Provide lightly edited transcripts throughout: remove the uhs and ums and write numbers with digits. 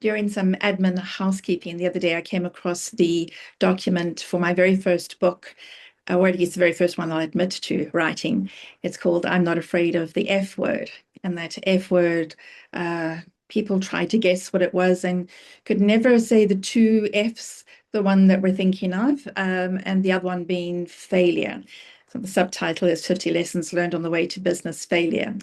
During some admin housekeeping the other day, I came across the document for my very first book, or at least the very first one I'll admit to writing. It's called I'm Not Afraid of the F Word. And that F word, people tried to guess what it was and could never say the two Fs, the one that we're thinking of, and the other one being failure. So the subtitle is 50 Lessons Learned on the Way to Business Failure.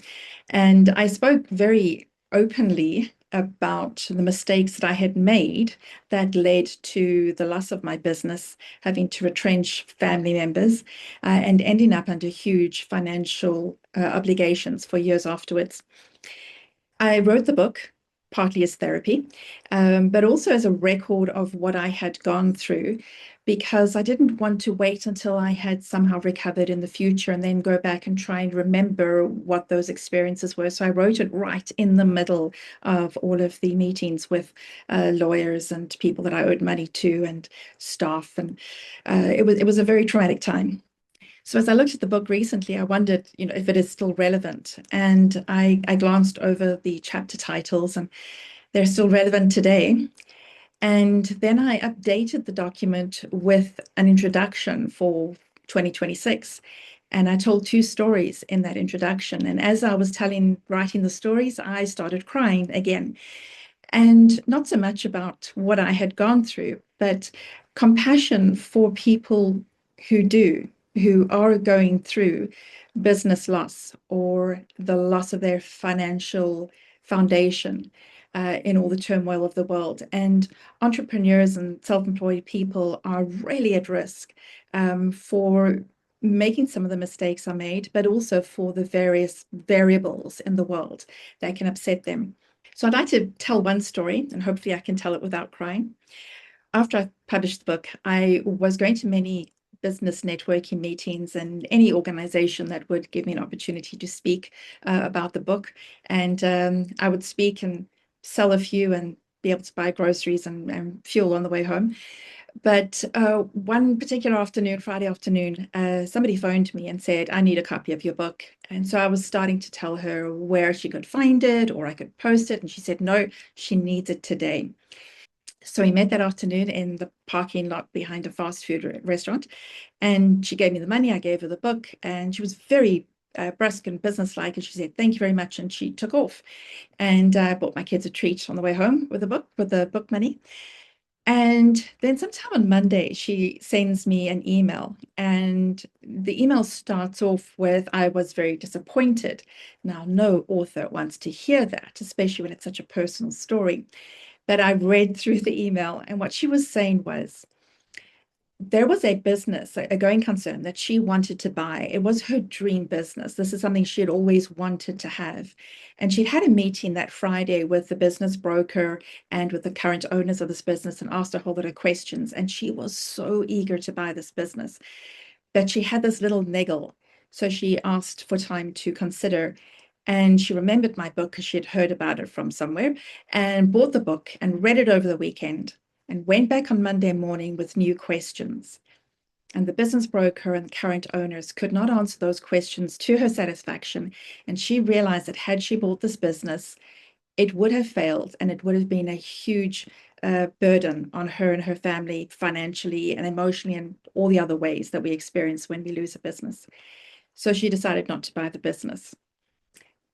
And I spoke very openly about the mistakes that I had made that led to the loss of my business, having to retrench family members, and ending up under huge financial obligations for years afterwards. I wrote the book partly as therapy, but also as a record of what I had gone through, because I didn't want to wait until I had somehow recovered in the future and then go back and try and remember what those experiences were. So I wrote it right in the middle of all of the meetings with lawyers and people that I owed money to and staff. And it was a very traumatic time. So as I looked at the book recently, I wondered, if it is still relevant. And I glanced over the chapter titles, and they're still relevant today. And then I updated the document with an introduction for 2026. And I told two stories in that introduction. And as I was writing the stories, I started crying again. And not so much about what I had gone through, but compassion for people who are going through business loss or the loss of their financial foundation in all the turmoil of the world. And entrepreneurs and self-employed people are really at risk for making some of the mistakes I made, but also for the various variables in the world that can upset them. So I'd like to tell one story, and hopefully I can tell it without crying. After I published the book, I was going to many business networking meetings and any organization that would give me an opportunity to speak about the book. And I would speak and sell a few and be able to buy groceries and fuel on the way home. But one particular afternoon, Friday afternoon, somebody phoned me and said, I need a copy of your book. And so I was starting to tell her where she could find it or I could post it. And she said, no, she needs it today. So we met that afternoon in the parking lot behind a fast food restaurant. And she gave me the money. I gave her the book. And she was very brusque and businesslike. And she said, thank you very much. And she took off. And I bought my kids a treat on the way home with the book money. And then sometime on Monday, she sends me an email, and the email starts off with, I was very disappointed. Now, no author wants to hear that, especially when it's such a personal story. But I read through the email, and what she was saying was, there was a business, a going concern that she wanted to buy. It was her dream business. This is something she had always wanted to have. And she'd had a meeting that Friday with the business broker and with the current owners of this business and asked a whole lot of questions. And she was so eager to buy this business, but she had this little niggle. So she asked for time to consider. And she remembered my book because she had heard about it from somewhere and bought the book and read it over the weekend and went back on Monday morning with new questions. And the business broker and the current owners could not answer those questions to her satisfaction. And she realized that had she bought this business, it would have failed and it would have been a huge burden on her and her family financially and emotionally and all the other ways that we experience when we lose a business. So she decided not to buy the business.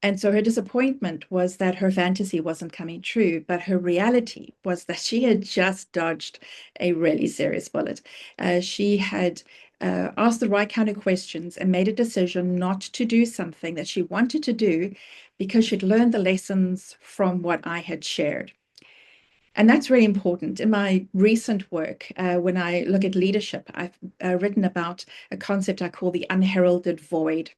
And so her disappointment was that her fantasy wasn't coming true, but her reality was that she had just dodged a really serious bullet. She had asked the right kind of questions and made a decision not to do something that she wanted to do because she'd learned the lessons from what I had shared. And that's really important. In my recent work, when I look at leadership, I've written about a concept I call the unheralded void.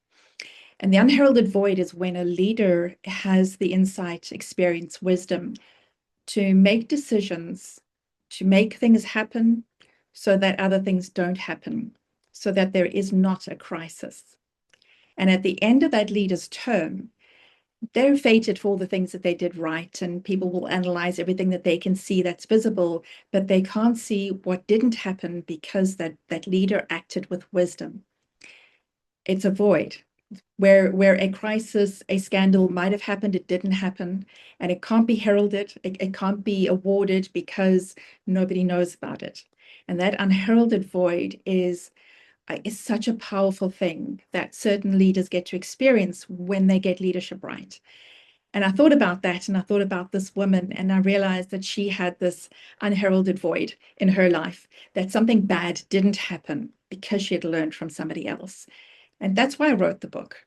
And the unheralded void is when a leader has the insight, experience, wisdom to make decisions, to make things happen so that other things don't happen, so that there is not a crisis. And at the end of that leader's term, they're fated for all the things that they did right, and people will analyze everything that they can see that's visible, but they can't see what didn't happen because that leader acted with wisdom. It's a void. where a crisis, a scandal might have happened, it didn't happen, and it can't be heralded, it can't be awarded because nobody knows about it. And that unheralded void is such a powerful thing that certain leaders get to experience when they get leadership right. And I thought about that, and I thought about this woman, and I realized that she had this unheralded void in her life, that something bad didn't happen because she had learned from somebody else. And that's why I wrote the book.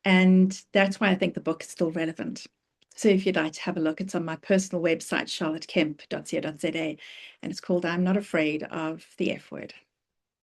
And that's why I think the book is still relevant. So if you'd like to have a look, it's on my personal website, charlottekemp.co.za, and it's called I'm Not Afraid of the F Word.